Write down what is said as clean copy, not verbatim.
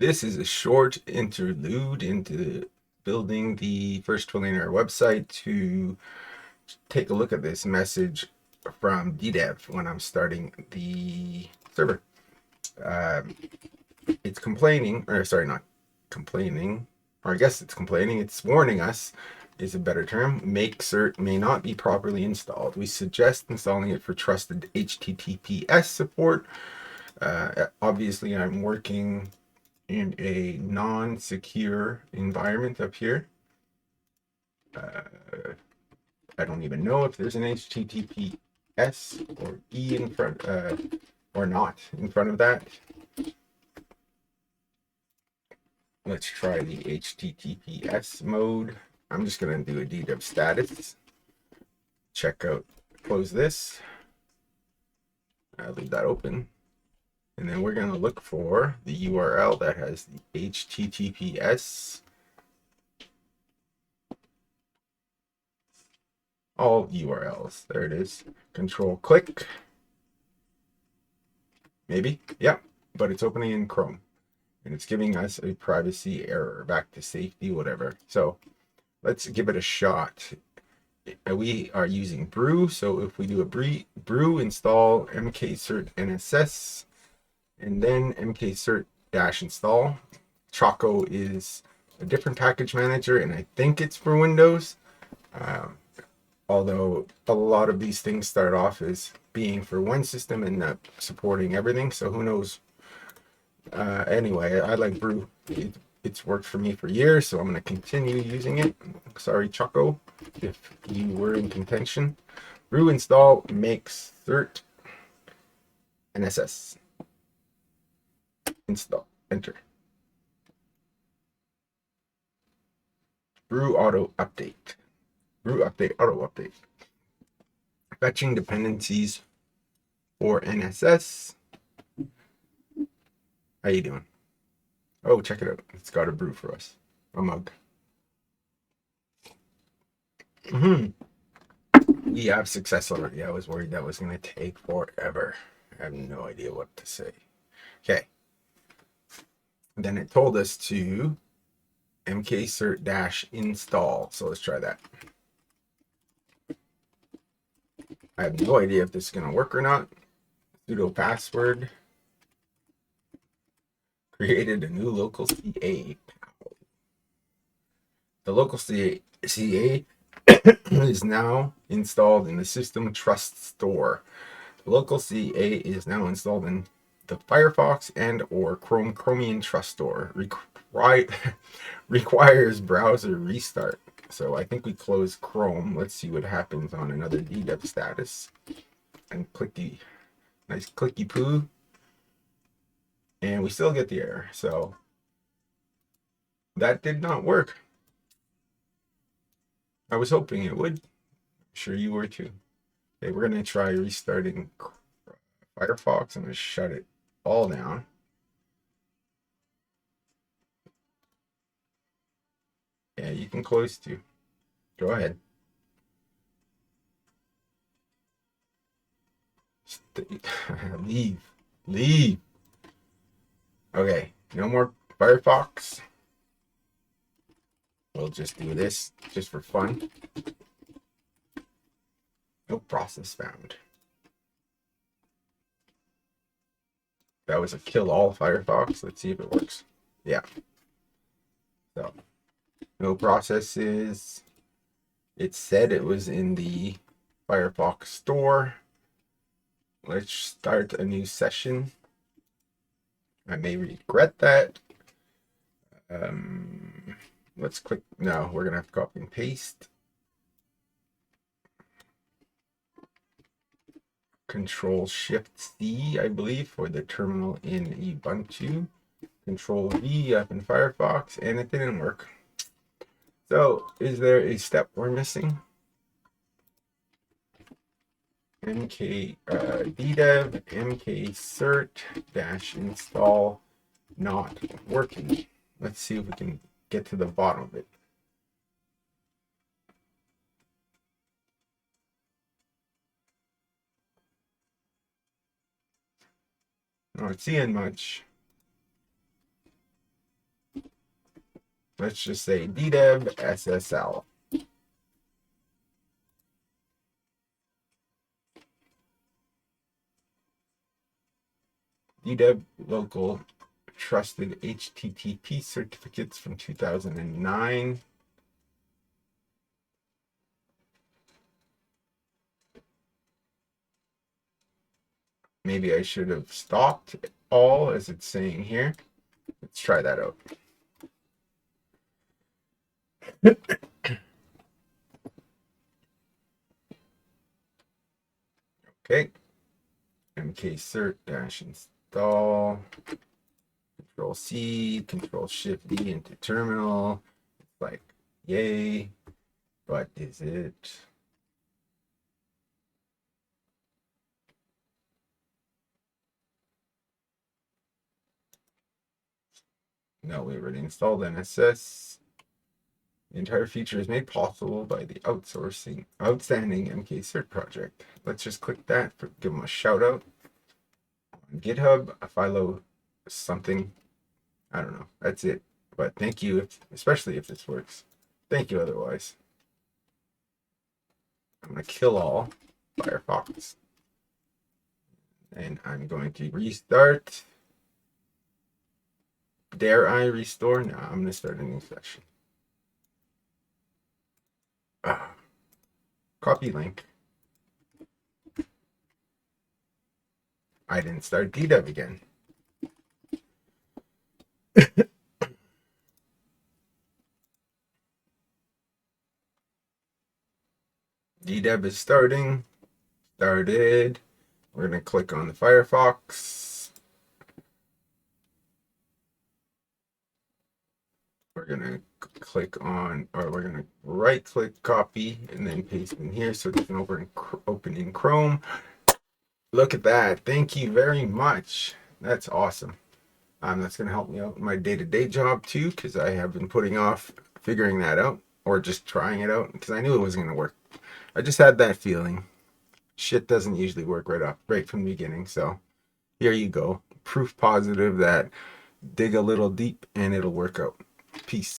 This is a short interlude into building the First Trillionaire website to take a look at this message from DDEV when I'm starting the server. Um, it's complaining, or sorry, not complaining, or I guess it's complaining, it's warning us, is a better term. Mkcert may not be properly installed. We suggest installing it for trusted HTTPS support. Obviously, I'm working in a non-secure environment up here. I don't even know if there's an HTTPS or E in front, or not in front of that. Let's try the HTTPS mode. I'm just going to do a DDEV status. Check out, close this. I'll leave that open. And then we're going to look for the URL that has the HTTPS. All URLs. There it is. Control click. Maybe. Yeah. But it's opening in Chrome. And it's giving us a privacy error. Back to safety, whatever. So let's give it a shot. We are using brew. So if we do a brew install mkcert NSS and then mkcert -install. Choco is a different package manager, and I think it's for Windows. Although a lot of these things start off as being for one system and supporting everything, so who knows. Anyway, I like brew. It's worked for me for years, so I'm going to continue using it. Sorry, Choco, if you were in contention. Brew install mkcert NSS. Install. Enter. Brew auto update. Brew update, auto update. Fetching dependencies for NSS. How you doing? Oh, check it out. It's got a brew for us. A mug. We have success already. I was worried that was going to take forever. I have no idea what to say. Okay. Then it told us to mkcert -install. So let's try that. I have no idea if this is going to work or not. Sudo password. Created a new local CA. The local CA is now installed in the System Trust Store. The local CA is now installed in the Firefox and or Chromium Trust Store. Requires browser restart. So I think we close Chrome. Let's see what happens on another DDEV status. And clicky, nice clicky poo. And we still get the error. So that did not work. I was hoping it would. I'm sure you were too. Okay, we're going to try restarting Firefox. I'm going to shut it all down. Yeah, you can close too. Go ahead. Leave. Leave. Okay, no more Firefox. We'll just do this just for fun. No process found. That was a kill all Firefox. Let's see if it works. Yeah. So, no processes. It said it was in the Firefox store. Let's start a new session. I may regret that. Let's click. No, we're going to have to copy and paste. Control Shift C, I believe, for the terminal in Ubuntu. Control V up in Firefox, and it didn't work. So, is there a step we're missing? DDEV mkcert -install not working. Let's see if we can get to the bottom of it. Not seeing much. let's just say DDEV SSL. DDEV local trusted HTTP certificates from 2009. Maybe I should have stopped all as it's saying here. Let's try that out. Okay. mkcert -install. Control C, Control Shift D into terminal. It's like, yay. But is it? No, we already installed NSS. The entire feature is made possible by the outstanding mkcert project. Let's just click that, give them a shout out. On GitHub, a philo something. I don't know. That's it. But thank you, especially if this works. Thank you otherwise. I'm going to kill all Firefox. And I'm going to restart. Dare I restore? No, I'm going to start a new session. Copy link. I didn't start DDEV again. DDEV is starting. Started. We're going to click on the Firefox. We're going to click on, or we're going to right click copy and then paste in here so it can open in Chrome. Look at that. Thank you very much. That's awesome. That's going to help me out in my day-to-day job too, because I have been putting off figuring that out or just trying it out because I knew it wasn't going to work. I just had that feeling. Shit doesn't usually work right from the beginning. So here you go. Proof positive that dig a little deep and it'll work out. Peace.